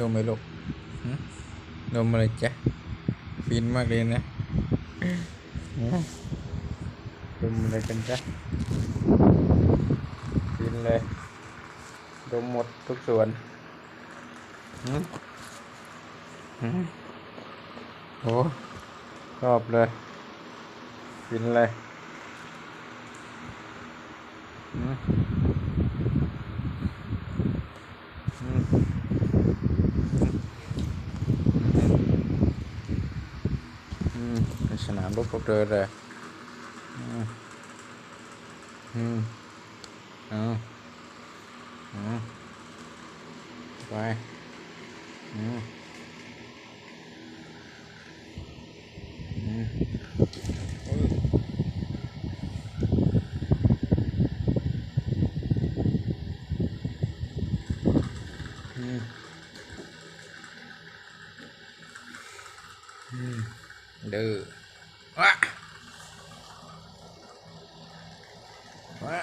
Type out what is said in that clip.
ดมไหมลูกดมอะไรจ๊ะฟินมากเลยนะดมอะไรกันจ๊ะฟินเลยดมหมดทุกส่วนโอ้ชอบเลยฟินเลยสนามรบกับเรือเลยเอาไปดื้อวะวะ